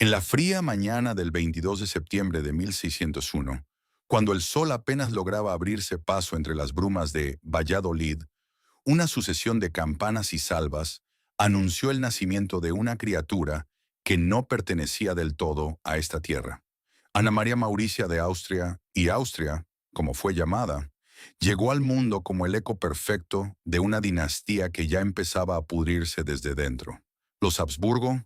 En la fría mañana del 22 de septiembre de 1601, cuando el sol apenas lograba abrirse paso entre las brumas de Valladolid, una sucesión de campanas y salvas anunció el nacimiento de una criatura que no pertenecía del todo a esta tierra. Ana María Mauricia de Austria, y Austria, como fue llamada, llegó al mundo como el eco perfecto de una dinastía que ya empezaba a pudrirse desde dentro. Los Habsburgo,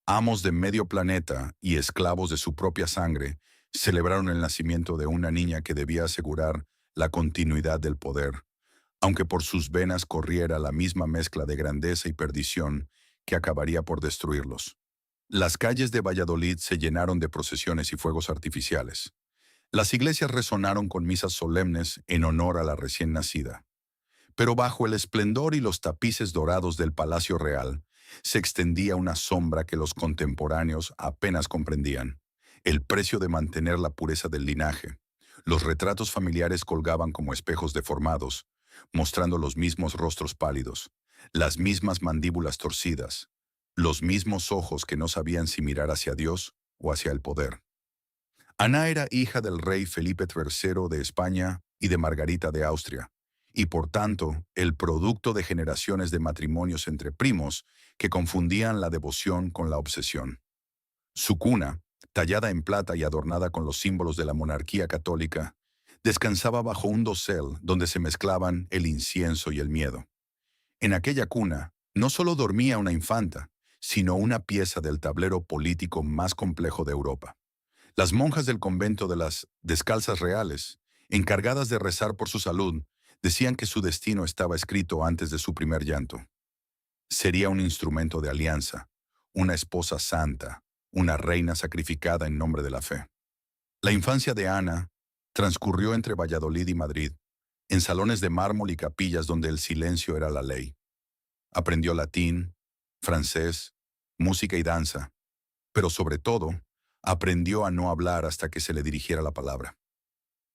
amos de medio planeta y esclavos de su propia sangre, celebraron el nacimiento de una niña que debía asegurar la continuidad del poder, aunque por sus venas corriera la misma mezcla de grandeza y perdición que acabaría por destruirlos. Las calles de Valladolid se llenaron de procesiones y fuegos artificiales. Las iglesias resonaron con misas solemnes en honor a la recién nacida. Pero bajo el esplendor y los tapices dorados del Palacio Real, se extendía una sombra que los contemporáneos apenas comprendían: el precio de mantener la pureza del linaje. Los retratos familiares colgaban como espejos deformados, mostrando los mismos rostros pálidos, las mismas mandíbulas torcidas, los mismos ojos que no sabían si mirar hacia Dios o hacia el poder. Ana era hija del rey Felipe III de España y de Margarita de Austria, y por tanto el producto de generaciones de matrimonios entre primos que confundían la devoción con la obsesión. Su cuna, tallada en plata y adornada con los símbolos de la monarquía católica, descansaba bajo un dosel donde se mezclaban el incienso y el miedo. En aquella cuna no solo dormía una infanta, sino una pieza del tablero político más complejo de Europa. Las monjas del convento de las Descalzas Reales, encargadas de rezar por su salud, decían que su destino estaba escrito antes de su primer llanto. Sería un instrumento de alianza, una esposa santa, una reina sacrificada en nombre de la fe. La infancia de Ana transcurrió entre Valladolid y Madrid, en salones de mármol y capillas donde el silencio era la ley. Aprendió latín, francés, música y danza, pero sobre todo, aprendió a no hablar hasta que se le dirigiera la palabra.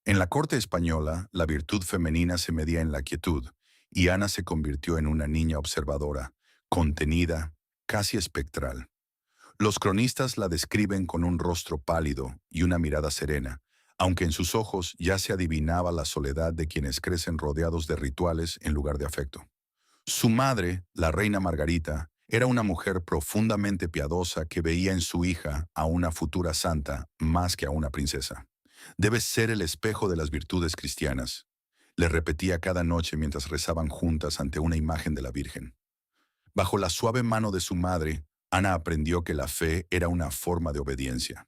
En la corte española, la virtud femenina se medía en la quietud, y Ana se convirtió en una niña observadora, contenida, casi espectral. Los cronistas la describen con un rostro pálido y una mirada serena, aunque en sus ojos ya se adivinaba la soledad de quienes crecen rodeados de rituales en lugar de afecto. Su madre, la reina Margarita, era una mujer profundamente piadosa que veía en su hija a una futura santa más que a una princesa. Debes ser el espejo de las virtudes cristianas, le repetía cada noche mientras rezaban juntas ante una imagen de la Virgen. Bajo la suave mano de su madre, Ana aprendió que la fe era una forma de obediencia.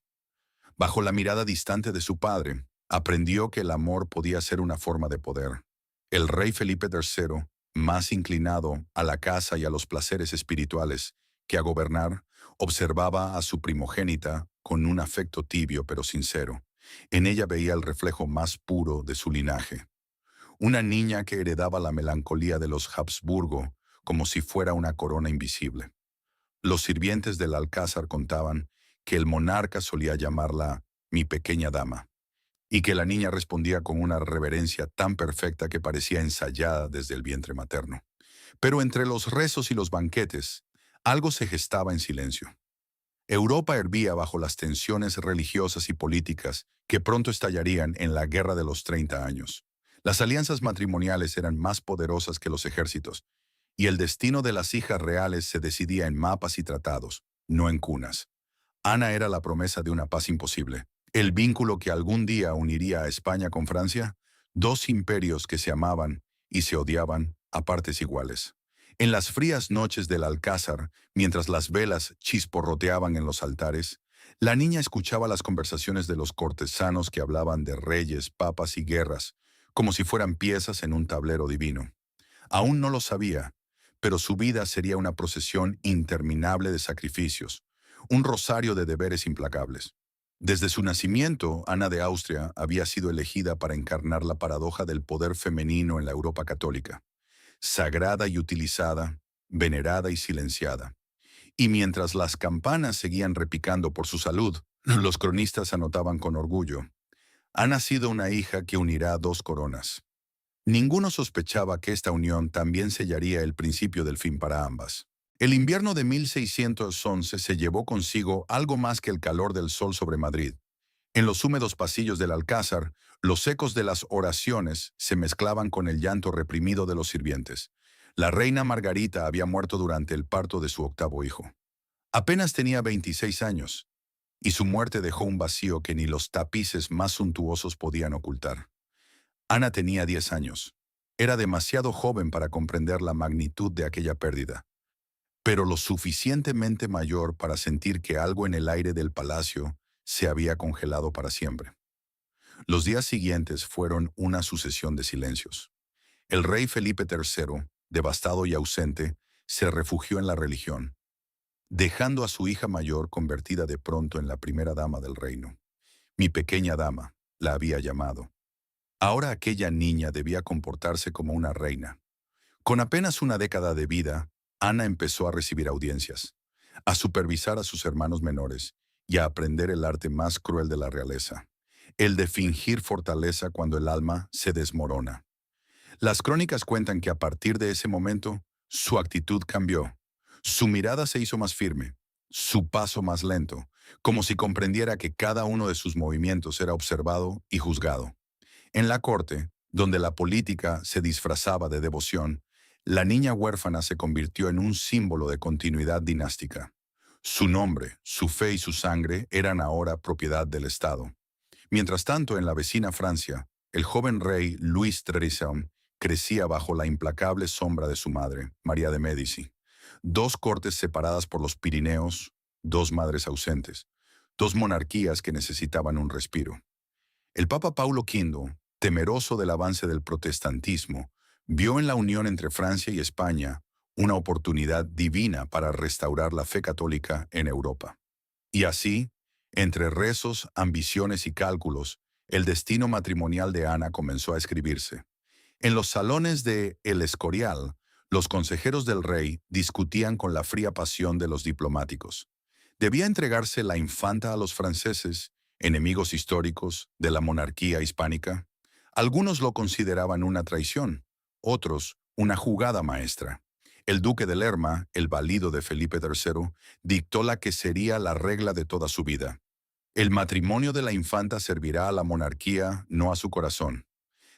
Bajo la mirada distante de su padre, aprendió que el amor podía ser una forma de poder. El rey Felipe III, más inclinado a la caza y a los placeres espirituales que a gobernar, observaba a su primogénita con un afecto tibio pero sincero. En ella veía el reflejo más puro de su linaje. Una niña que heredaba la melancolía de los Habsburgo como si fuera una corona invisible. Los sirvientes del alcázar contaban que el monarca solía llamarla mi pequeña dama, y que la niña respondía con una reverencia tan perfecta que parecía ensayada desde el vientre materno. Pero entre los rezos y los banquetes, algo se gestaba en silencio. Europa hervía bajo las tensiones religiosas y políticas que pronto estallarían en la Guerra de los 30 años. Las alianzas matrimoniales eran más poderosas que los ejércitos, y el destino de las hijas reales se decidía en mapas y tratados, no en cunas. Ana era la promesa de una paz imposible, el vínculo que algún día uniría a España con Francia, dos imperios que se amaban y se odiaban a partes iguales. En las frías noches del Alcázar, mientras las velas chisporroteaban en los altares, la niña escuchaba las conversaciones de los cortesanos que hablaban de reyes, papas y guerras, como si fueran piezas en un tablero divino. Aún no lo sabía, pero su vida sería una procesión interminable de sacrificios, un rosario de deberes implacables. Desde su nacimiento, Ana de Austria había sido elegida para encarnar la paradoja del poder femenino en la Europa católica, sagrada y utilizada, venerada y silenciada. Y mientras las campanas seguían repicando por su salud, los cronistas anotaban con orgullo: ha nacido una hija que unirá dos coronas. Ninguno sospechaba que esta unión también sellaría el principio del fin para ambas. El invierno de 1611 se llevó consigo algo más que el calor del sol sobre Madrid. En los húmedos pasillos del Alcázar, los ecos de las oraciones se mezclaban con el llanto reprimido de los sirvientes. La reina Margarita había muerto durante el parto de su octavo hijo. Apenas tenía 26 años, y su muerte dejó un vacío que ni los tapices más suntuosos podían ocultar. Ana tenía 10 años. Era demasiado joven para comprender la magnitud de aquella pérdida, pero lo suficientemente mayor para sentir que algo en el aire del palacio se había congelado para siempre. Los días siguientes fueron una sucesión de silencios. El rey Felipe III, devastado y ausente, se refugió en la religión, dejando a su hija mayor convertida de pronto en la primera dama del reino. Mi pequeña dama, la había llamado. Ahora aquella niña debía comportarse como una reina. Con apenas una década de vida, Ana empezó a recibir audiencias, a supervisar a sus hermanos menores y a aprender el arte más cruel de la realeza, el de fingir fortaleza cuando el alma se desmorona. Las crónicas cuentan que a partir de ese momento, su actitud cambió. Su mirada se hizo más firme, su paso más lento, como si comprendiera que cada uno de sus movimientos era observado y juzgado. En la corte, donde la política se disfrazaba de devoción, la niña huérfana se convirtió en un símbolo de continuidad dinástica. Su nombre, su fe y su sangre eran ahora propiedad del Estado. Mientras tanto, en la vecina Francia, el joven rey Luis XIII crecía bajo la implacable sombra de su madre, María de Médici. Dos cortes separadas por los Pirineos, dos madres ausentes, dos monarquías que necesitaban un respiro. El Papa Paulo V, temeroso del avance del protestantismo, vio en la unión entre Francia y España una oportunidad divina para restaurar la fe católica en Europa. Y así, entre rezos, ambiciones y cálculos, el destino matrimonial de Ana comenzó a escribirse. En los salones de El Escorial, los consejeros del rey discutían con la fría pasión de los diplomáticos. ¿Debía entregarse la infanta a los franceses, enemigos históricos de la monarquía hispánica? Algunos lo consideraban una traición, otros una jugada maestra. El duque de Lerma, el valido de Felipe III, dictó la que sería la regla de toda su vida. El matrimonio de la infanta servirá a la monarquía, no a su corazón.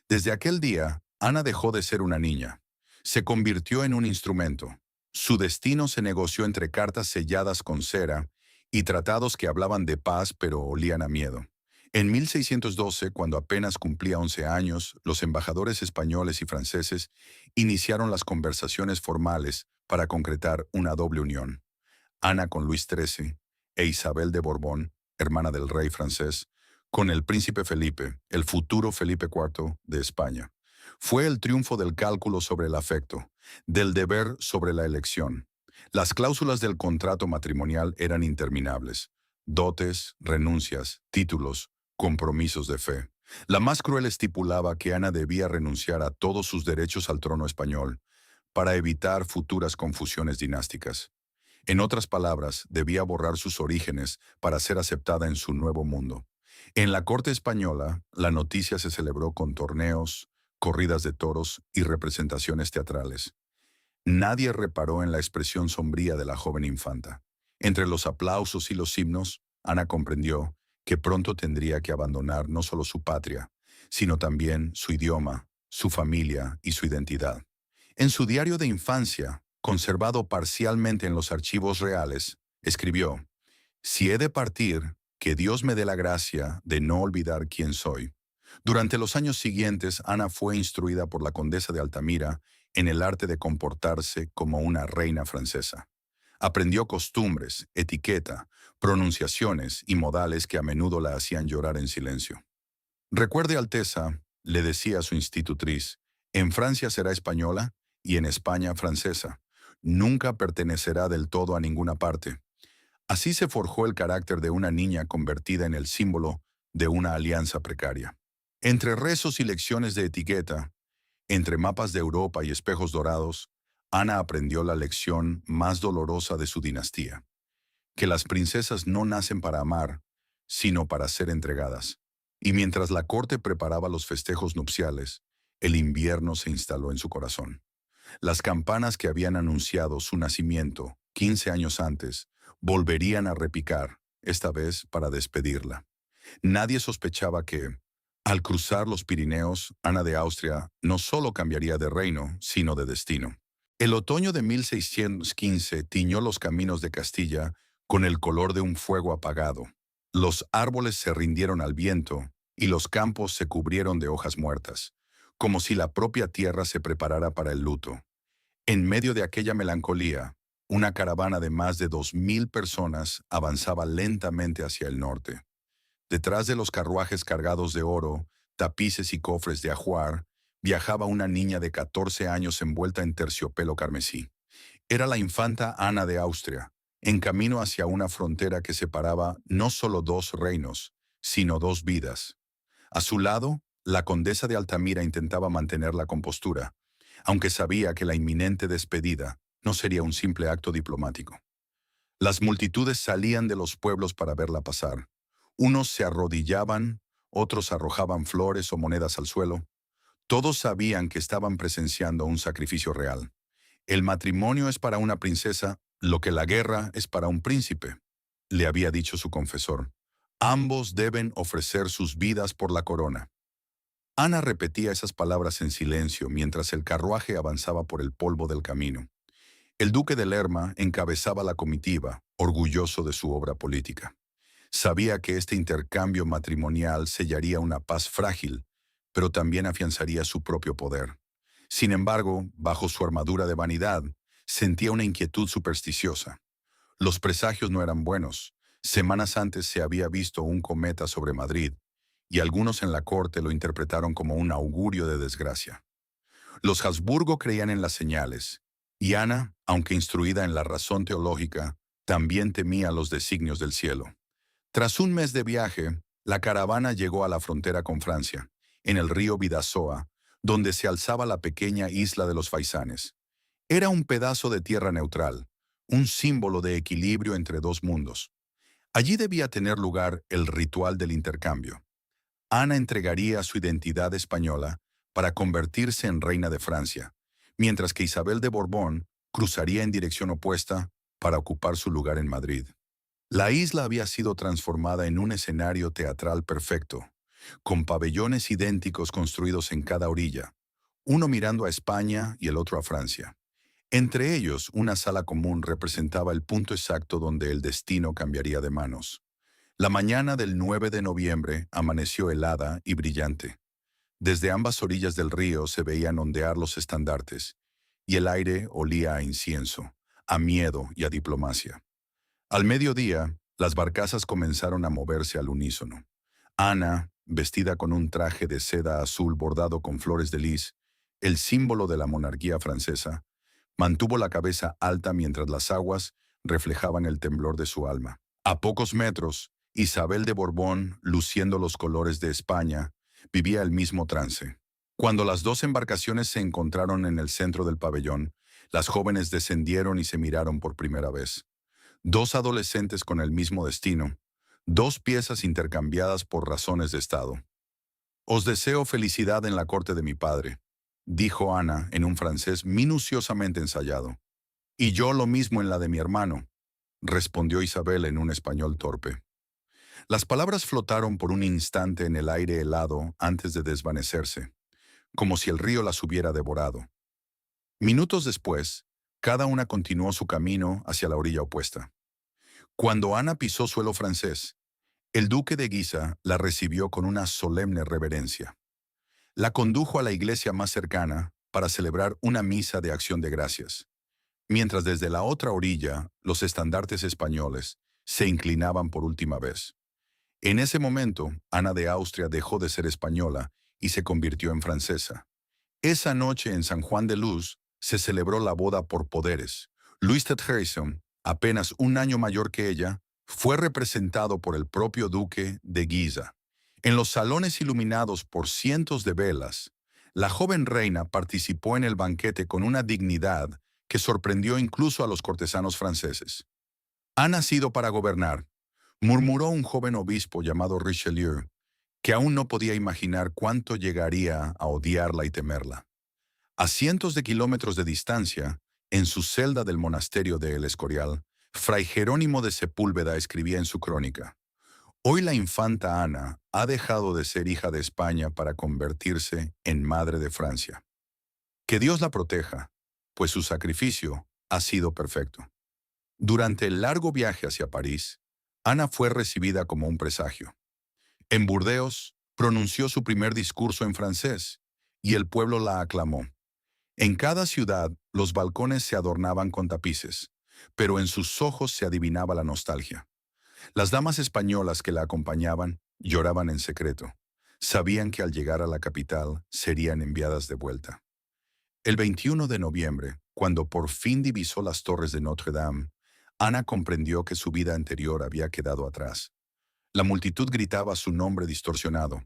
Desde aquel día, Ana dejó de ser una niña. Se convirtió en un instrumento. Su destino se negoció entre cartas selladas con cera y tratados que hablaban de paz pero olían a miedo. En 1612, cuando apenas cumplía 11 años, los embajadores españoles y franceses iniciaron las conversaciones formales para concretar una doble unión. Ana con Luis XIII e Isabel de Borbón, hermana del rey francés, con el príncipe Felipe, el futuro Felipe IV de España. Fue el triunfo del cálculo sobre el afecto, del deber sobre la elección. Las cláusulas del contrato matrimonial eran interminables. Dotes, renuncias, títulos, compromisos de fe. La más cruel estipulaba que Ana debía renunciar a todos sus derechos al trono español para evitar futuras confusiones dinásticas. En otras palabras, debía borrar sus orígenes para ser aceptada en su nuevo mundo. En la corte española, la noticia se celebró con torneos, corridas de toros y representaciones teatrales. Nadie reparó en la expresión sombría de la joven infanta. Entre los aplausos y los himnos, Ana comprendió que pronto tendría que abandonar no solo su patria, sino también su idioma, su familia y su identidad. En su diario de infancia, conservado parcialmente en los archivos reales, escribió: «Si he de partir, que Dios me dé la gracia de no olvidar quién soy». Durante los años siguientes, Ana fue instruida por la condesa de Altamira en el arte de comportarse como una reina francesa. Aprendió costumbres, etiqueta, pronunciaciones y modales que a menudo la hacían llorar en silencio. «Recuerde, Alteza», le decía a su institutriz, «en Francia será española y en España francesa. Nunca pertenecerá del todo a ninguna parte». Así se forjó el carácter de una niña convertida en el símbolo de una alianza precaria. Entre rezos y lecciones de etiqueta, entre mapas de Europa y espejos dorados, Ana aprendió la lección más dolorosa de su dinastía: que las princesas no nacen para amar, sino para ser entregadas. Y mientras la corte preparaba los festejos nupciales, el invierno se instaló en su corazón. Las campanas que habían anunciado su nacimiento 15 años antes volverían a repicar, esta vez para despedirla. Nadie sospechaba que, al cruzar los Pirineos, Ana de Austria no solo cambiaría de reino, sino de destino. El otoño de 1615 tiñó los caminos de Castilla con el color de un fuego apagado. Los árboles se rindieron al viento y los campos se cubrieron de hojas muertas, como si la propia tierra se preparara para el luto. En medio de aquella melancolía, una caravana de más de 2000 personas avanzaba lentamente hacia el norte. Detrás de los carruajes cargados de oro, tapices y cofres de ajuar, viajaba una niña de 14 años envuelta en terciopelo carmesí. Era la infanta Ana de Austria, en camino hacia una frontera que separaba no solo dos reinos, sino dos vidas. A su lado, la condesa de Altamira intentaba mantener la compostura, aunque sabía que la inminente despedida no sería un simple acto diplomático. Las multitudes salían de los pueblos para verla pasar. Unos se arrodillaban, otros arrojaban flores o monedas al suelo. Todos sabían que estaban presenciando un sacrificio real. El matrimonio es para una princesa lo que la guerra es para un príncipe, le había dicho su confesor. Ambos deben ofrecer sus vidas por la corona. Ana repetía esas palabras en silencio mientras el carruaje avanzaba por el polvo del camino. El duque de Lerma encabezaba la comitiva, orgulloso de su obra política. Sabía que este intercambio matrimonial sellaría una paz frágil, pero también afianzaría su propio poder. Sin embargo, bajo su armadura de vanidad, sentía una inquietud supersticiosa. Los presagios no eran buenos. Semanas antes se había visto un cometa sobre Madrid, y algunos en la corte lo interpretaron como un augurio de desgracia. Los Habsburgo creían en las señales, y Ana, aunque instruida en la razón teológica, también temía los designios del cielo. Tras un mes de viaje, la caravana llegó a la frontera con Francia, en el río Bidasoa, donde se alzaba la pequeña isla de los Faisanes. Era un pedazo de tierra neutral, un símbolo de equilibrio entre dos mundos. Allí debía tener lugar el ritual del intercambio. Ana entregaría su identidad española para convertirse en reina de Francia, mientras que Isabel de Borbón cruzaría en dirección opuesta para ocupar su lugar en Madrid. La isla había sido transformada en un escenario teatral perfecto, con pabellones idénticos construidos en cada orilla, uno mirando a España y el otro a Francia. Entre ellos, una sala común representaba el punto exacto donde el destino cambiaría de manos. La mañana del 9 de noviembre amaneció helada y brillante. Desde ambas orillas del río se veían ondear los estandartes, y el aire olía a incienso, a miedo y a diplomacia. Al mediodía, las barcazas comenzaron a moverse al unísono. Ana, vestida con un traje de seda azul bordado con flores de lis, el símbolo de la monarquía francesa, mantuvo la cabeza alta mientras las aguas reflejaban el temblor de su alma. A pocos metros, Isabel de Borbón, luciendo los colores de España, vivía el mismo trance. Cuando las dos embarcaciones se encontraron en el centro del pabellón, las jóvenes descendieron y se miraron por primera vez. Dos adolescentes con el mismo destino, dos piezas intercambiadas por razones de Estado. «Os deseo felicidad en la corte de mi padre», dijo Ana en un francés minuciosamente ensayado. «Y yo lo mismo en la de mi hermano», respondió Isabel en un español torpe. Las palabras flotaron por un instante en el aire helado antes de desvanecerse, como si el río las hubiera devorado. Minutos después, cada una continuó su camino hacia la orilla opuesta. Cuando Ana pisó suelo francés, el duque de Guisa la recibió con una solemne reverencia. La condujo a la iglesia más cercana para celebrar una misa de acción de gracias, mientras desde la otra orilla los estandartes españoles se inclinaban por última vez. En ese momento, Ana de Austria dejó de ser española y se convirtió en francesa. Esa noche en San Juan de Luz se celebró la boda por poderes. Louis de Harrison, apenas un año mayor que ella, fue representado por el propio duque de Guisa. En los salones iluminados por cientos de velas, la joven reina participó en el banquete con una dignidad que sorprendió incluso a los cortesanos franceses. «Ha nacido para gobernar», murmuró un joven obispo llamado Richelieu, que aún no podía imaginar cuánto llegaría a odiarla y temerla. A cientos de kilómetros de distancia, en su celda del monasterio de El Escorial, Fray Jerónimo de Sepúlveda escribía en su crónica: «Hoy la infanta Ana ha dejado de ser hija de España para convertirse en madre de Francia. Que Dios la proteja, pues su sacrificio ha sido perfecto». Durante el largo viaje hacia París, Ana fue recibida como un presagio. En Burdeos, pronunció su primer discurso en francés, y el pueblo la aclamó. En cada ciudad, los balcones se adornaban con tapices, pero en sus ojos se adivinaba la nostalgia. Las damas españolas que la acompañaban lloraban en secreto. Sabían que al llegar a la capital serían enviadas de vuelta. El 21 de noviembre, cuando por fin divisó las torres de Notre Dame, Ana comprendió que su vida anterior había quedado atrás. La multitud gritaba su nombre distorsionado: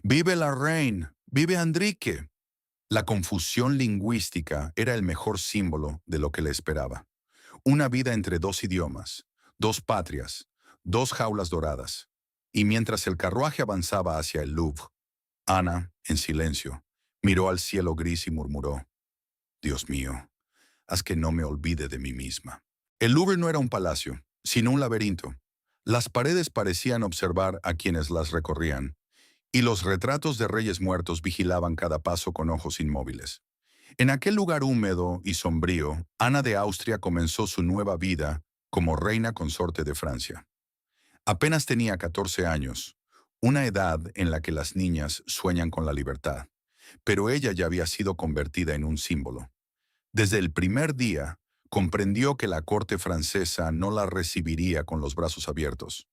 «¡Vive la reina! ¡Vive Enrique!». La confusión lingüística era el mejor símbolo de lo que le esperaba. Una vida entre dos idiomas, dos patrias, dos jaulas doradas. Y mientras el carruaje avanzaba hacia el Louvre, Ana, en silencio, miró al cielo gris y murmuró: «Dios mío, haz que no me olvide de mí misma». El Louvre no era un palacio, sino un laberinto. Las paredes parecían observar a quienes las recorrían, y los retratos de reyes muertos vigilaban cada paso con ojos inmóviles. En aquel lugar húmedo y sombrío, Ana de Austria comenzó su nueva vida como reina consorte de Francia. Apenas tenía 14 años, una edad en la que las niñas sueñan con la libertad, pero ella ya había sido convertida en un símbolo. Desde el primer día, comprendió que la corte francesa no la recibiría con los brazos abiertos.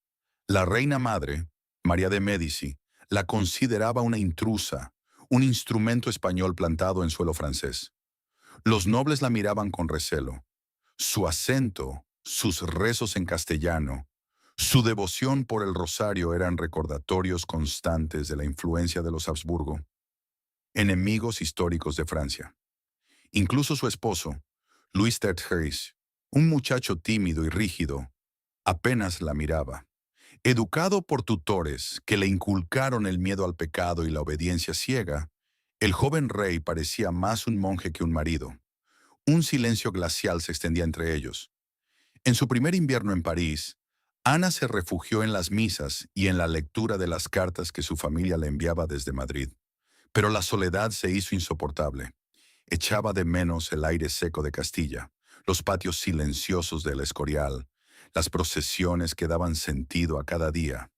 La reina madre, María de Médici, la consideraba una intrusa, un instrumento español plantado en suelo francés. Los nobles la miraban con recelo. Su acento, sus rezos en castellano, su devoción por el rosario eran recordatorios constantes de la influencia de los Habsburgo, enemigos históricos de Francia. Incluso su esposo, Louis Tertrais, un muchacho tímido y rígido, apenas la miraba. Educado por tutores que le inculcaron el miedo al pecado y la obediencia ciega, el joven rey parecía más un monje que un marido. Un silencio glacial se extendía entre ellos. En su primer invierno en París, Ana se refugió en las misas y en la lectura de las cartas que su familia le enviaba desde Madrid. Pero la soledad se hizo insoportable. Echaba de menos el aire seco de Castilla, los patios silenciosos del Escorial, las procesiones que daban sentido a cada día.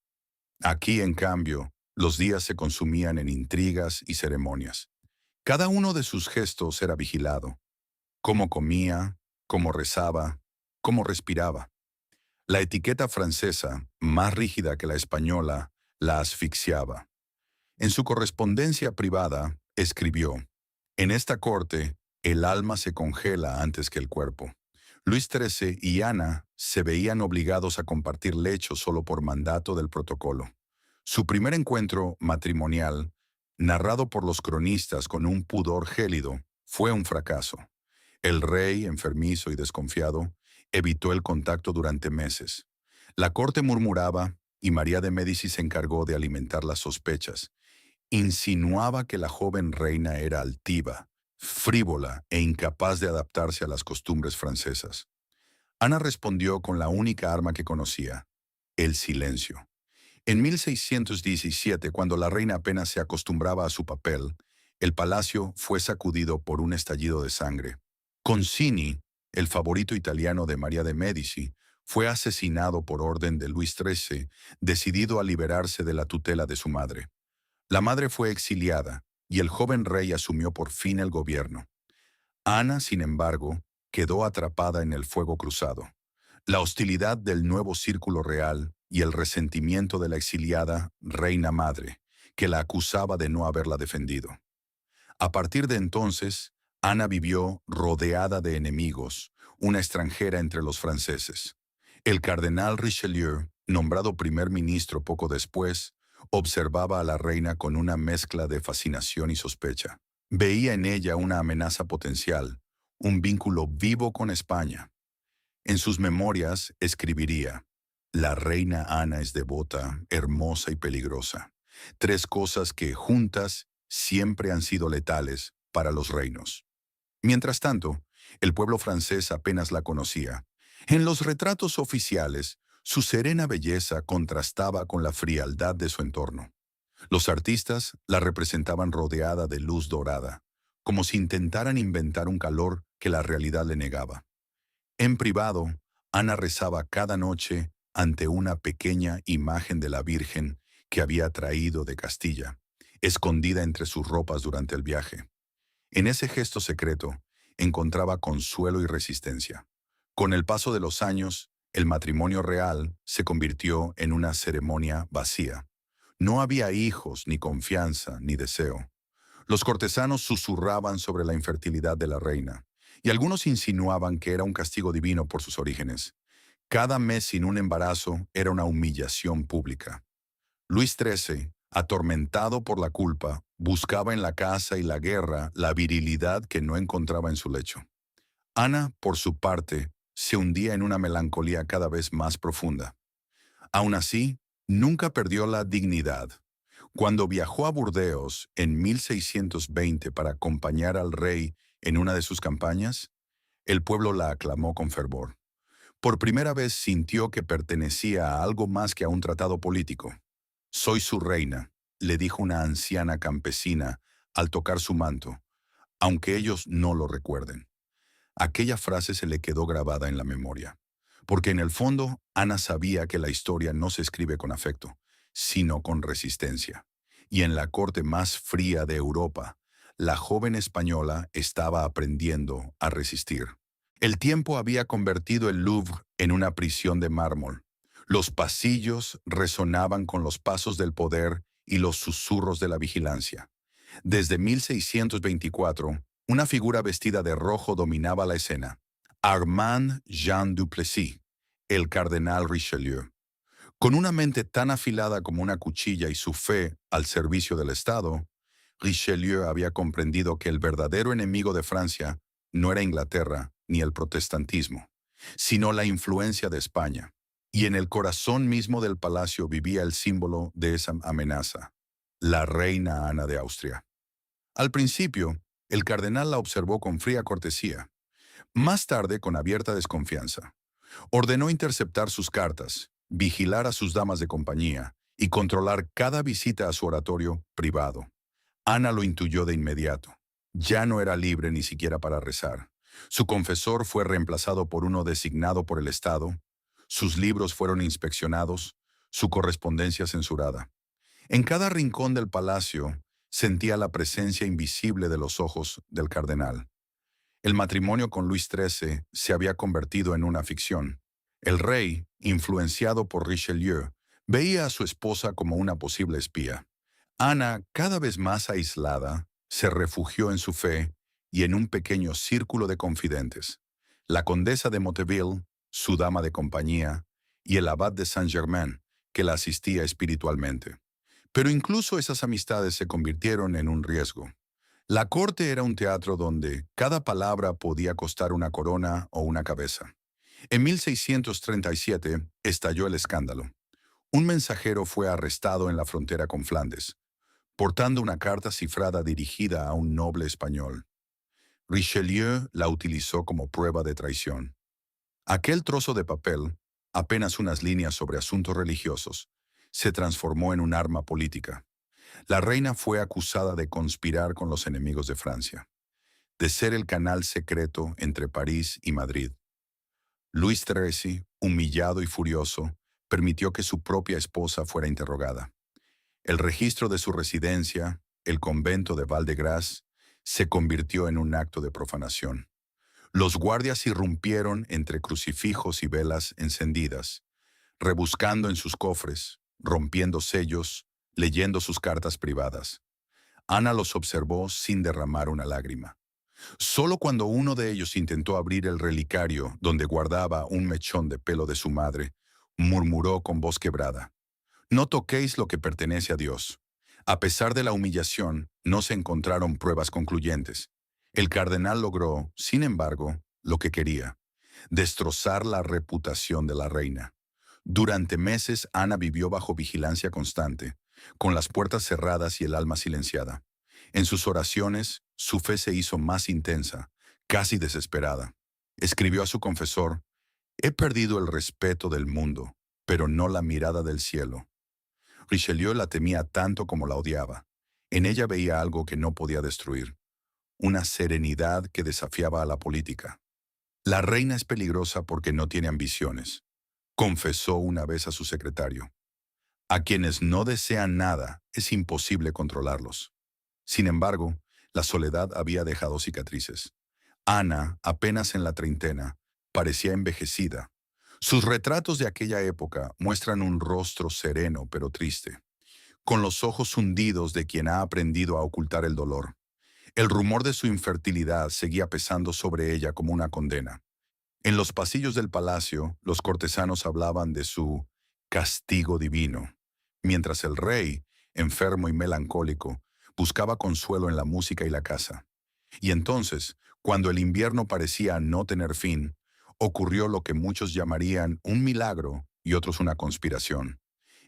Aquí, en cambio, los días se consumían en intrigas y ceremonias. Cada uno de sus gestos era vigilado: cómo comía, cómo rezaba, cómo respiraba. La etiqueta francesa, más rígida que la española, la asfixiaba. En su correspondencia privada, escribió: «En esta corte, el alma se congela antes que el cuerpo». Luis XIII y Ana se veían obligados a compartir lecho solo por mandato del protocolo. Su primer encuentro matrimonial, narrado por los cronistas con un pudor gélido, fue un fracaso. El rey, enfermizo y desconfiado, evitó el contacto durante meses. La corte murmuraba y María de Médici se encargó de alimentar las sospechas. Insinuaba que la joven reina era altiva, frívola e incapaz de adaptarse a las costumbres francesas. Ana respondió con la única arma que conocía: el silencio. En 1617, cuando la reina apenas se acostumbraba a su papel, el palacio fue sacudido por un estallido de sangre. Concini, el favorito italiano de María de Médici, fue asesinado por orden de Luis XIII, decidido a liberarse de la tutela de su madre. La madre fue exiliada y el joven rey asumió por fin el gobierno. Ana, sin embargo, quedó atrapada en el fuego cruzado. La hostilidad del nuevo círculo real y el resentimiento de la exiliada reina madre, que la acusaba de no haberla defendido. A partir de entonces, Ana vivió rodeada de enemigos, una extranjera entre los franceses. El cardenal Richelieu, nombrado primer ministro poco después, observaba a la reina con una mezcla de fascinación y sospecha. Veía en ella una amenaza potencial, un vínculo vivo con España. En sus memorias escribiría: «La reina Ana es devota, hermosa y peligrosa. Tres cosas que, juntas, siempre han sido letales, para los reinos. Mientras tanto, el pueblo francés apenas la conocía. En los retratos oficiales, su serena belleza contrastaba con la frialdad de su entorno. Los artistas la representaban rodeada de luz dorada, como si intentaran inventar un calor que la realidad le negaba. En privado, Ana rezaba cada noche ante una pequeña imagen de la Virgen que había traído de Castilla, escondida entre sus ropas durante el viaje. En ese gesto secreto encontraba consuelo y resistencia. Con el paso de los años, el matrimonio real se convirtió en una ceremonia vacía. No había hijos, ni confianza, ni deseo. Los cortesanos susurraban sobre la infertilidad de la reina, y algunos insinuaban que era un castigo divino por sus orígenes. Cada mes sin un embarazo era una humillación pública. Luis XIII, atormentado por la culpa, buscaba en la caza y la guerra la virilidad que no encontraba en su lecho. Ana, por su parte, se hundía en una melancolía cada vez más profunda. Aún así, nunca perdió la dignidad. Cuando viajó a Burdeos en 1620 para acompañar al rey en una de sus campañas, el pueblo la aclamó con fervor. Por primera vez sintió que pertenecía a algo más que a un tratado político. «Soy su reina», le dijo una anciana campesina al tocar su manto, aunque ellos no lo recuerden. Aquella frase se le quedó grabada en la memoria, porque en el fondo Ana sabía que la historia no se escribe con afecto, sino con resistencia. Y en la corte más fría de Europa, la joven española estaba aprendiendo a resistir. El tiempo había convertido el Louvre en una prisión de mármol. Los pasillos resonaban con los pasos del poder y los susurros de la vigilancia. Desde 1624, una figura vestida de rojo dominaba la escena. Armand Jean Duplessis, el cardenal Richelieu. Con una mente tan afilada como una cuchilla y su fe al servicio del Estado, Richelieu había comprendido que el verdadero enemigo de Francia no era Inglaterra ni el protestantismo, sino la influencia de España. Y en el corazón mismo del palacio vivía el símbolo de esa amenaza, la reina Ana de Austria. Al principio, el cardenal la observó con fría cortesía, más tarde con abierta desconfianza. Ordenó interceptar sus cartas, vigilar a sus damas de compañía y controlar cada visita a su oratorio privado. Ana lo intuyó de inmediato. Ya no era libre ni siquiera para rezar. Su confesor fue reemplazado por uno designado por el Estado. Sus libros fueron inspeccionados, su correspondencia censurada. En cada rincón del palacio sentía la presencia invisible de los ojos del cardenal. El matrimonio con Luis XIII se había convertido en una ficción. El rey, influenciado por Richelieu, veía a su esposa como una posible espía. Ana, cada vez más aislada, se refugió en su fe y en un pequeño círculo de confidentes. La condesa de Motteville, su dama de compañía, y el abad de Saint-Germain, que la asistía espiritualmente. Pero incluso esas amistades se convirtieron en un riesgo. La corte era un teatro donde cada palabra podía costar una corona o una cabeza. En 1637 estalló el escándalo. Un mensajero fue arrestado en la frontera con Flandes, portando una carta cifrada dirigida a un noble español. Richelieu la utilizó como prueba de traición. Aquel trozo de papel, apenas unas líneas sobre asuntos religiosos, se transformó en un arma política. La reina fue acusada de conspirar con los enemigos de Francia, de ser el canal secreto entre París y Madrid. Luis XIII, humillado y furioso, permitió que su propia esposa fuera interrogada. El registro de su residencia, el convento de Val-de-Grâce, se convirtió en un acto de profanación. Los guardias irrumpieron entre crucifijos y velas encendidas, rebuscando en sus cofres, rompiendo sellos, leyendo sus cartas privadas. Ana los observó sin derramar una lágrima. Solo cuando uno de ellos intentó abrir el relicario donde guardaba un mechón de pelo de su madre, murmuró con voz quebrada: «No toquéis lo que pertenece a Dios». A pesar de la humillación, no se encontraron pruebas concluyentes. El cardenal logró, sin embargo, lo que quería: destrozar la reputación de la reina. Durante meses, Ana vivió bajo vigilancia constante, con las puertas cerradas y el alma silenciada. En sus oraciones, su fe se hizo más intensa, casi desesperada. Escribió a su confesor: «He perdido el respeto del mundo, pero no la mirada del cielo». Richelieu la temía tanto como la odiaba. En ella veía algo que no podía destruir, una serenidad que desafiaba a la política. «La reina es peligrosa porque no tiene ambiciones», confesó una vez a su secretario. «A quienes no desean nada es imposible controlarlos». Sin embargo, la soledad había dejado cicatrices. Ana, apenas en la treintena, parecía envejecida. Sus retratos de aquella época muestran un rostro sereno pero triste, con los ojos hundidos de quien ha aprendido a ocultar el dolor. El rumor de su infertilidad seguía pesando sobre ella como una condena. En los pasillos del palacio, los cortesanos hablaban de su castigo divino, mientras el rey, enfermo y melancólico, buscaba consuelo en la música y la caza. Y entonces, cuando el invierno parecía no tener fin, ocurrió lo que muchos llamarían un milagro y otros una conspiración.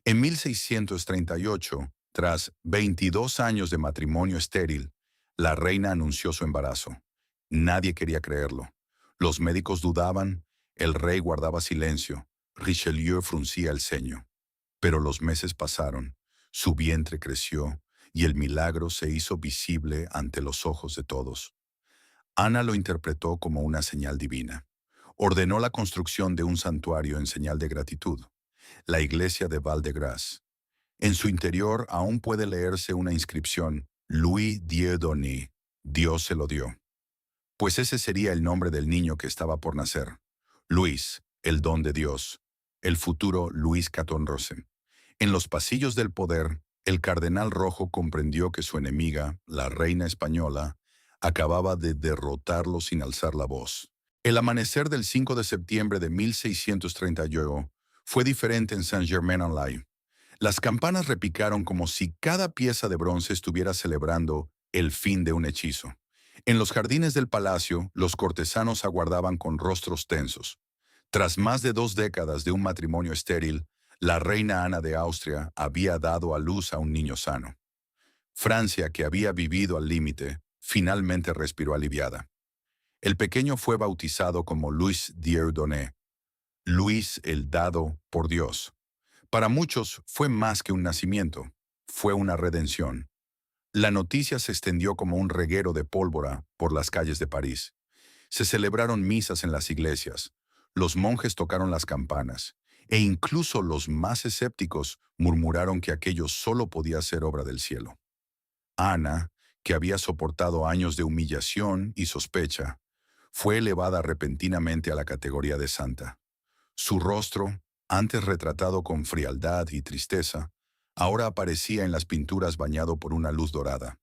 En 1638, tras 22 años de matrimonio estéril, la reina anunció su embarazo. Nadie quería creerlo. Los médicos dudaban, el rey guardaba silencio, Richelieu fruncía el ceño. Pero los meses pasaron, su vientre creció y el milagro se hizo visible ante los ojos de todos. Ana lo interpretó como una señal divina. Ordenó la construcción de un santuario en señal de gratitud, la iglesia de Val-de-Grâce. En su interior aún puede leerse una inscripción: Louis Dieu donné, Dios se lo dio. Pues ese sería el nombre del niño que estaba por nacer. Luis, el don de Dios, el futuro Luis XIV. En los pasillos del poder, el cardenal rojo comprendió que su enemiga, la reina española, acababa de derrotarlo sin alzar la voz. El amanecer del 5 de septiembre de 1638 fue diferente en Saint-Germain-en-Laye. Las campanas repicaron como si cada pieza de bronce estuviera celebrando el fin de un hechizo. En los jardines del palacio, los cortesanos aguardaban con rostros tensos. Tras más de 2 décadas de un matrimonio estéril, la reina Ana de Austria había dado a luz a un niño sano. Francia, que había vivido al límite, finalmente respiró aliviada. El pequeño fue bautizado como Louis Dieu donné, Luis el dado por Dios. Para muchos fue más que un nacimiento, fue una redención. La noticia se extendió como un reguero de pólvora por las calles de París. Se celebraron misas en las iglesias, los monjes tocaron las campanas, e incluso los más escépticos murmuraron que aquello solo podía ser obra del cielo. Ana, que había soportado años de humillación y sospecha, fue elevada repentinamente a la categoría de santa. Su rostro, antes retratado con frialdad y tristeza, ahora aparecía en las pinturas bañado por una luz dorada.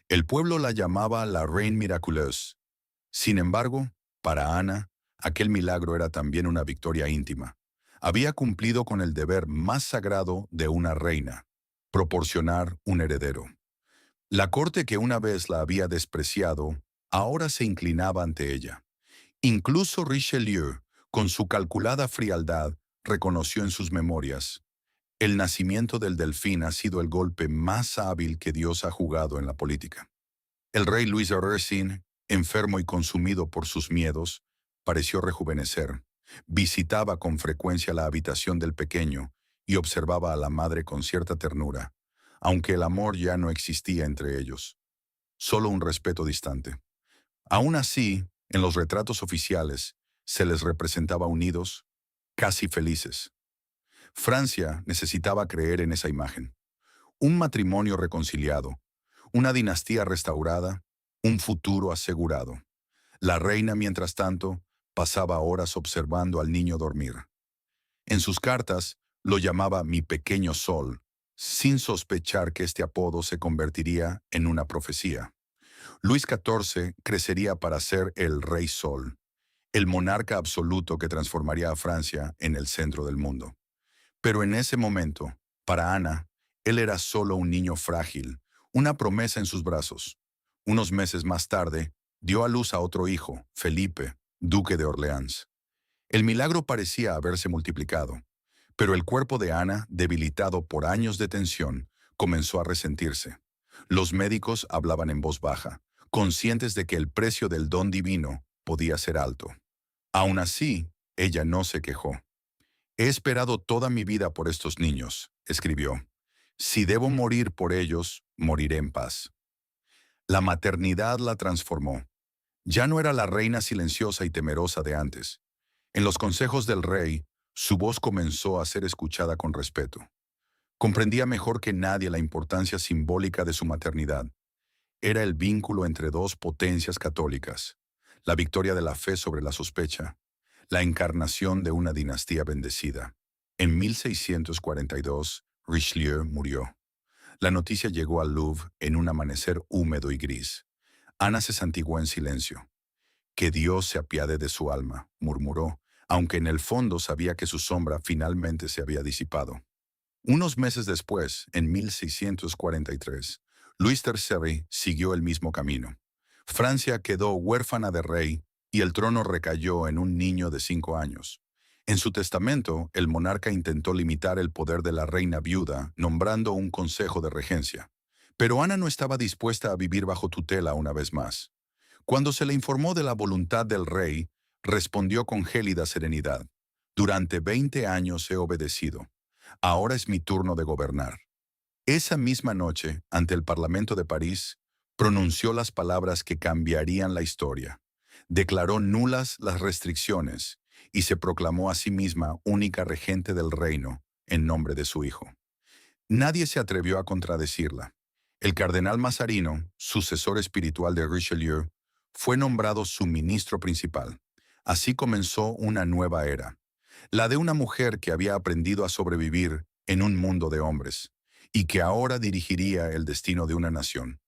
El pueblo la llamaba la Reine Miraculeuse. Sin embargo, para Ana, aquel milagro era también una victoria íntima. Había cumplido con el deber más sagrado de una reina: proporcionar un heredero. La corte que una vez la había despreciado, ahora se inclinaba ante ella. Incluso Richelieu, con su calculada frialdad, reconoció en sus memorias: «El nacimiento del delfín ha sido el golpe más hábil que Dios ha jugado en la política». El rey Luis de Racine, enfermo y consumido por sus miedos, pareció rejuvenecer. Visitaba con frecuencia la habitación del pequeño y observaba a la madre con cierta ternura, aunque el amor ya no existía entre ellos, solo un respeto distante. Aún así, en los retratos oficiales, se les representaba unidos, casi felices. Francia necesitaba creer en esa imagen. Un matrimonio reconciliado, una dinastía restaurada, un futuro asegurado. La reina, mientras tanto, pasaba horas observando al niño dormir. En sus cartas lo llamaba mi pequeño sol, sin sospechar que este apodo se convertiría en una profecía. Luis XIV crecería para ser el Rey Sol, el monarca absoluto que transformaría a Francia en el centro del mundo. Pero en ese momento, para Ana, él era solo un niño frágil, una promesa en sus brazos. Unos meses más tarde, dio a luz a otro hijo, Felipe, duque de Orleans. El milagro parecía haberse multiplicado, pero el cuerpo de Ana, debilitado por años de tensión, comenzó a resentirse. Los médicos hablaban en voz baja, conscientes de que el precio del don divino podía ser alto. Aún así, ella no se quejó. He esperado toda mi vida por estos niños, escribió. Si debo morir por ellos, moriré en paz. La maternidad la transformó. Ya no era la reina silenciosa y temerosa de antes. En los consejos del rey, su voz comenzó a ser escuchada con respeto. Comprendía mejor que nadie la importancia simbólica de su maternidad. Era el vínculo entre dos potencias católicas, la victoria de la fe sobre la sospecha, la encarnación de una dinastía bendecida. En 1642, Richelieu murió. La noticia llegó al Louvre en un amanecer húmedo y gris. Ana se santiguó en silencio. Que Dios se apiade de su alma, murmuró, aunque en el fondo sabía que su sombra finalmente se había disipado. Unos meses después, en 1643, Luis III siguió el mismo camino. Francia quedó huérfana de rey y el trono recayó en un niño de 5 años. En su testamento, el monarca intentó limitar el poder de la reina viuda, nombrando un consejo de regencia. Pero Ana no estaba dispuesta a vivir bajo tutela una vez más. Cuando se le informó de la voluntad del rey, respondió con gélida serenidad: «Durante 20 años he obedecido. Ahora es mi turno de gobernar». Esa misma noche, ante el Parlamento de París, pronunció las palabras que cambiarían la historia. Declaró nulas las restricciones y se proclamó a sí misma única regente del reino en nombre de su hijo. Nadie se atrevió a contradecirla. El cardenal Mazarino, sucesor espiritual de Richelieu, fue nombrado su ministro principal. Así comenzó una nueva era, la de una mujer que había aprendido a sobrevivir en un mundo de hombres, y que ahora dirigiría el destino de una nación.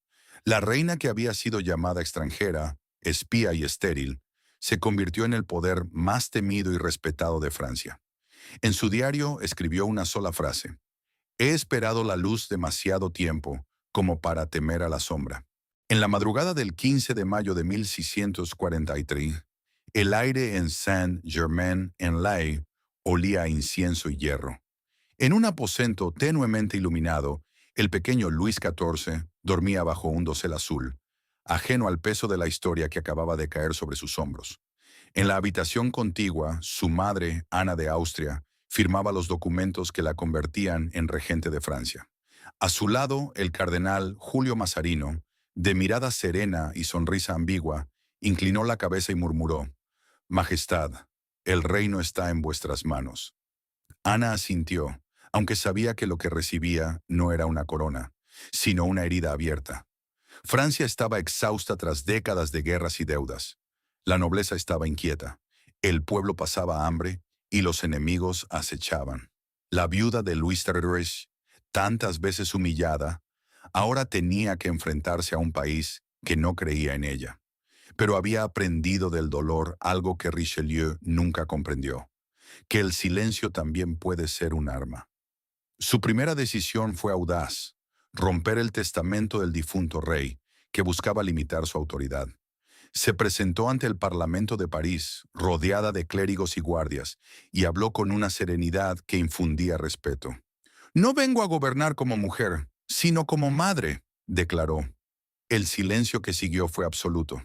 La reina que había sido llamada extranjera, espía y estéril, se convirtió en el poder más temido y respetado de Francia. En su diario escribió una sola frase: «He esperado la luz demasiado tiempo como para temer a la sombra». En la madrugada del 15 de mayo de 1643, el aire en Saint-Germain-en-Laye olía a incienso y hierro. En un aposento tenuemente iluminado, el pequeño Luis XIV dormía bajo un dosel azul, ajeno al peso de la historia que acababa de caer sobre sus hombros. En la habitación contigua, su madre, Ana de Austria, firmaba los documentos que la convertían en regente de Francia. A su lado, el cardenal Julio Mazarino, de mirada serena y sonrisa ambigua, inclinó la cabeza y murmuró: «Majestad, el reino está en vuestras manos». Ana asintió, aunque sabía que lo que recibía no era una corona, sino una herida abierta. Francia estaba exhausta tras décadas de guerras y deudas. La nobleza estaba inquieta, el pueblo pasaba hambre y los enemigos acechaban. La viuda de Luis III, tantas veces humillada, ahora tenía que enfrentarse a un país que no creía en ella. Pero había aprendido del dolor algo que Richelieu nunca comprendió: que el silencio también puede ser un arma. Su primera decisión fue audaz: romper el testamento del difunto rey, que buscaba limitar su autoridad. Se presentó ante el Parlamento de París, rodeada de clérigos y guardias, y habló con una serenidad que infundía respeto. «No vengo a gobernar como mujer, sino como madre», declaró. El silencio que siguió fue absoluto.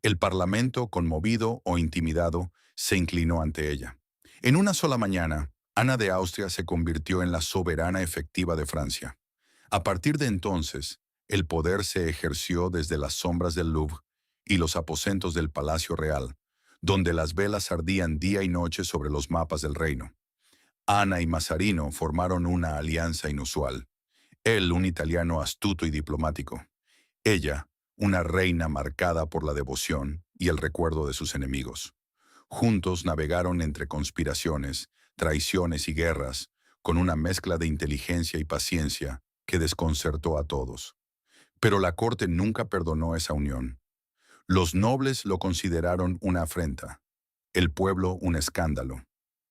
El Parlamento, conmovido o intimidado, se inclinó ante ella. En una sola mañana, Ana de Austria se convirtió en la soberana efectiva de Francia. A partir de entonces, el poder se ejerció desde las sombras del Louvre y los aposentos del Palacio Real, donde las velas ardían día y noche sobre los mapas del reino. Ana y Mazarino formaron una alianza inusual. Él, un italiano astuto y diplomático. Ella, una reina marcada por la devoción y el recuerdo de sus enemigos. Juntos navegaron entre conspiraciones, traiciones y guerras, con una mezcla de inteligencia y paciencia que desconcertó a todos. Pero la corte nunca perdonó esa unión. Los nobles lo consideraron una afrenta, el pueblo un escándalo.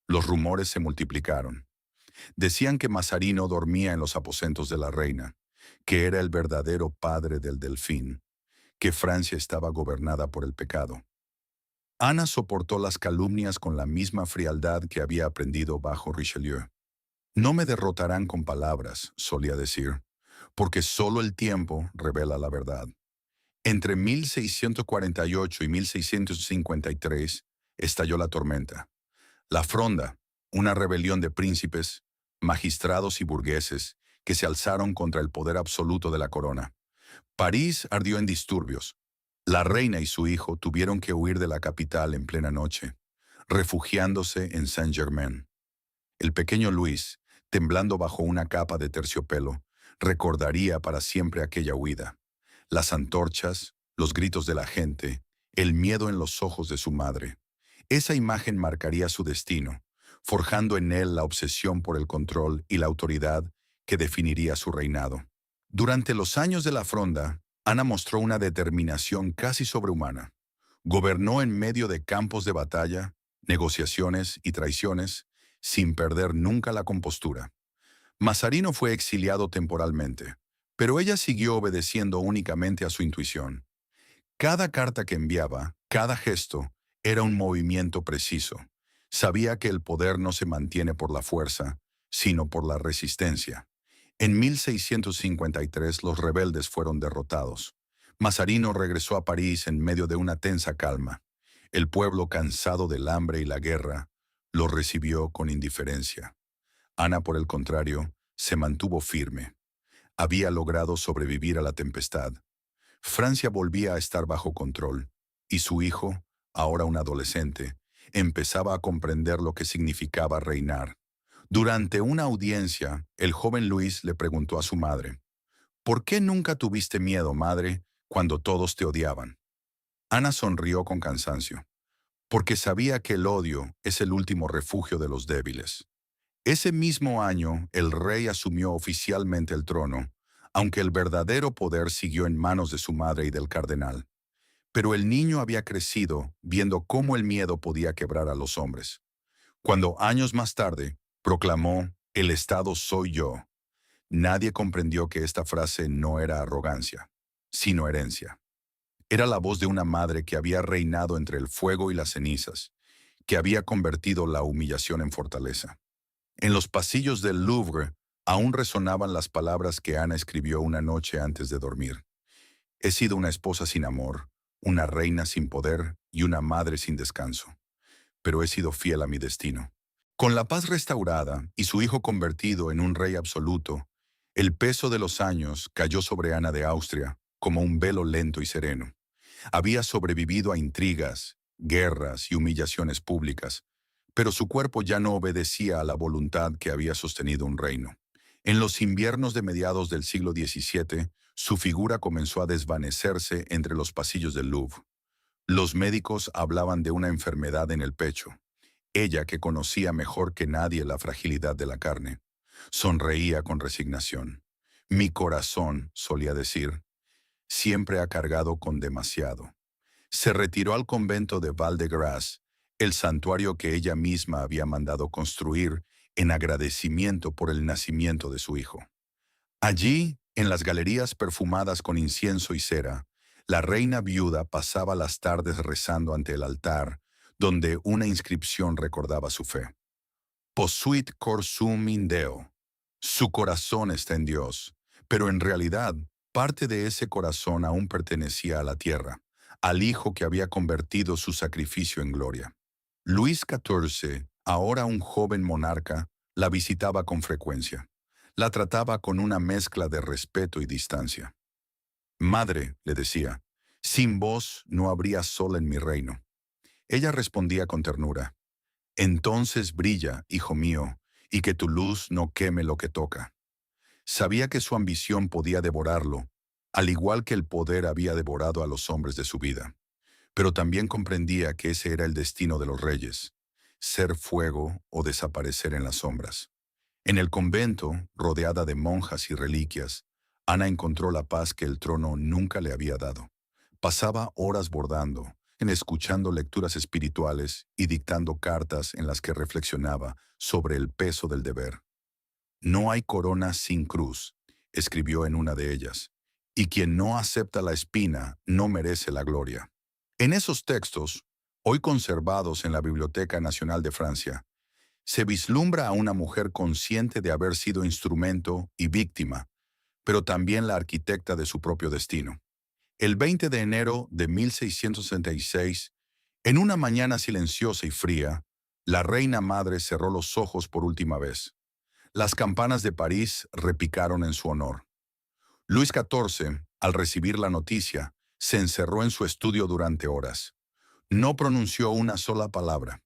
Los rumores se multiplicaron. Decían que Mazarino dormía en los aposentos de la reina, que era el verdadero padre del delfín, que Francia estaba gobernada por el pecado. Ana soportó las calumnias con la misma frialdad que había aprendido bajo Richelieu. «No me derrotarán con palabras», solía decir. porque solo el tiempo revela la verdad. Entre 1648 y 1653 estalló la tormenta. La Fronda, una rebelión de príncipes, magistrados y burgueses que se alzaron contra el poder absoluto de la corona. París ardió en disturbios. La reina y su hijo tuvieron que huir de la capital en plena noche, refugiándose en Saint-Germain. El pequeño Luis, temblando bajo una capa de terciopelo, recordaría para siempre aquella huida. Las antorchas, los gritos de la gente, el miedo en los ojos de su madre. Esa imagen marcaría su destino, forjando en él la obsesión por el control y la autoridad que definiría su reinado. Durante los años de la Fronda, Ana mostró una determinación casi sobrehumana. Gobernó en medio de campos de batalla, negociaciones y traiciones, sin perder nunca la compostura. Mazarino fue exiliado temporalmente, pero ella siguió obedeciendo únicamente a su intuición. Cada carta que enviaba, cada gesto, era un movimiento preciso. Sabía que el poder no se mantiene por la fuerza, sino por la resistencia. En 1653 los rebeldes fueron derrotados. Mazarino regresó a París en medio de una tensa calma. El pueblo, cansado del hambre y la guerra, lo recibió con indiferencia. Ana, por el contrario, se mantuvo firme. Había logrado sobrevivir a la tempestad. Francia volvía a estar bajo control, y su hijo, ahora un adolescente, empezaba a comprender lo que significaba reinar. Durante una audiencia, el joven Luis le preguntó a su madre, ¿por qué nunca tuviste miedo, madre, cuando todos te odiaban? Ana sonrió con cansancio, porque sabía que el odio es el último refugio de los débiles. Ese mismo año, el rey asumió oficialmente el trono, aunque el verdadero poder siguió en manos de su madre y del cardenal. Pero el niño había crecido viendo cómo el miedo podía quebrar a los hombres. Cuando años más tarde proclamó, "El Estado soy yo", nadie comprendió que esta frase no era arrogancia, sino herencia. Era la voz de una madre que había reinado entre el fuego y las cenizas, que había convertido la humillación en fortaleza. En los pasillos del Louvre aún resonaban las palabras que Ana escribió una noche antes de dormir. He sido una esposa sin amor, una reina sin poder y una madre sin descanso, pero he sido fiel a mi destino. Con la paz restaurada y su hijo convertido en un rey absoluto, el peso de los años cayó sobre Ana de Austria como un velo lento y sereno. Había sobrevivido a intrigas, guerras y humillaciones públicas, pero su cuerpo ya no obedecía a la voluntad que había sostenido un reino. En los inviernos de mediados del siglo XVII, su figura comenzó a desvanecerse entre los pasillos del Louvre. Los médicos hablaban de una enfermedad en el pecho. Ella, que conocía mejor que nadie la fragilidad de la carne, sonreía con resignación. Mi corazón, solía decir, siempre ha cargado con demasiado. Se retiró al convento de Val-de-Grâce, el santuario que ella misma había mandado construir en agradecimiento por el nacimiento de su hijo. Allí, en las galerías perfumadas con incienso y cera, la reina viuda pasaba las tardes rezando ante el altar, donde una inscripción recordaba su fe. Posuit cor sum in Deo. Su corazón está en Dios, pero en realidad, parte de ese corazón aún pertenecía a la tierra, al hijo que había convertido su sacrificio en gloria. Luis XIV, ahora un joven monarca, la visitaba con frecuencia. La trataba con una mezcla de respeto y distancia. Madre, le decía, sin vos no habría sol en mi reino. Ella respondía con ternura, entonces brilla, hijo mío, y que tu luz no queme lo que toca. Sabía que su ambición podía devorarlo, al igual que el poder había devorado a los hombres de su vida. Pero también comprendía que ese era el destino de los reyes, ser fuego o desaparecer en las sombras. En el convento, rodeada de monjas y reliquias, Ana encontró la paz que el trono nunca le había dado. Pasaba horas bordando, escuchando lecturas espirituales y dictando cartas en las que reflexionaba sobre el peso del deber. No hay corona sin cruz, escribió en una de ellas, y quien no acepta la espina no merece la gloria. En esos textos, hoy conservados en la Biblioteca Nacional de Francia, se vislumbra a una mujer consciente de haber sido instrumento y víctima, pero también la arquitecta de su propio destino. El 20 de enero de 1666, en una mañana silenciosa y fría, la reina madre cerró los ojos por última vez. Las campanas de París repicaron en su honor. Luis XIV, al recibir la noticia, se encerró en su estudio durante horas. No pronunció una sola palabra.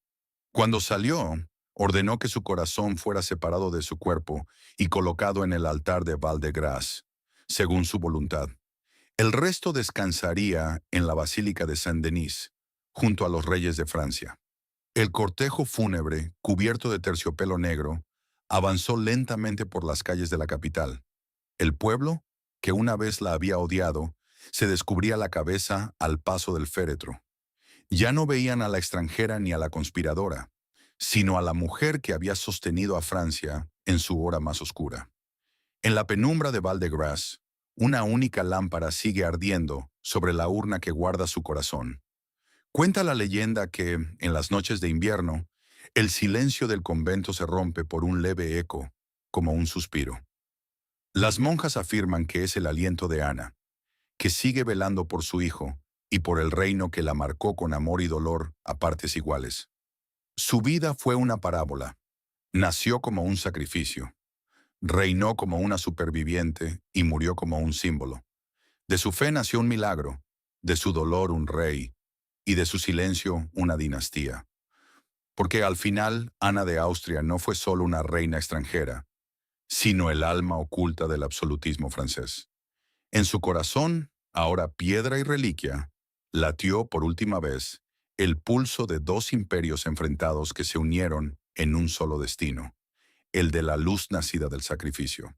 Cuando salió, ordenó que su corazón fuera separado de su cuerpo y colocado en el altar de Val-de-Grâce, según su voluntad. El resto descansaría en la Basílica de Saint-Denis, junto a los reyes de Francia. El cortejo fúnebre, cubierto de terciopelo negro, avanzó lentamente por las calles de la capital. El pueblo, que una vez la había odiado, se descubría la cabeza al paso del féretro. Ya no veían a la extranjera ni a la conspiradora, sino a la mujer que había sostenido a Francia en su hora más oscura. En la penumbra de Val-de-Grâce, una única lámpara sigue ardiendo sobre la urna que guarda su corazón. Cuenta la leyenda que, en las noches de invierno, el silencio del convento se rompe por un leve eco, como un suspiro. Las monjas afirman que es el aliento de Ana, que sigue velando por su hijo y por el reino que la marcó con amor y dolor a partes iguales. Su vida fue una parábola. Nació como un sacrificio, reinó como una superviviente y murió como un símbolo. De su fe nació un milagro, de su dolor un rey y de su silencio una dinastía. Porque al final Ana de Austria no fue solo una reina extranjera, sino el alma oculta del absolutismo francés. En su corazón, ahora piedra y reliquia, latió por última vez el pulso de dos imperios enfrentados que se unieron en un solo destino, el de la luz nacida del sacrificio.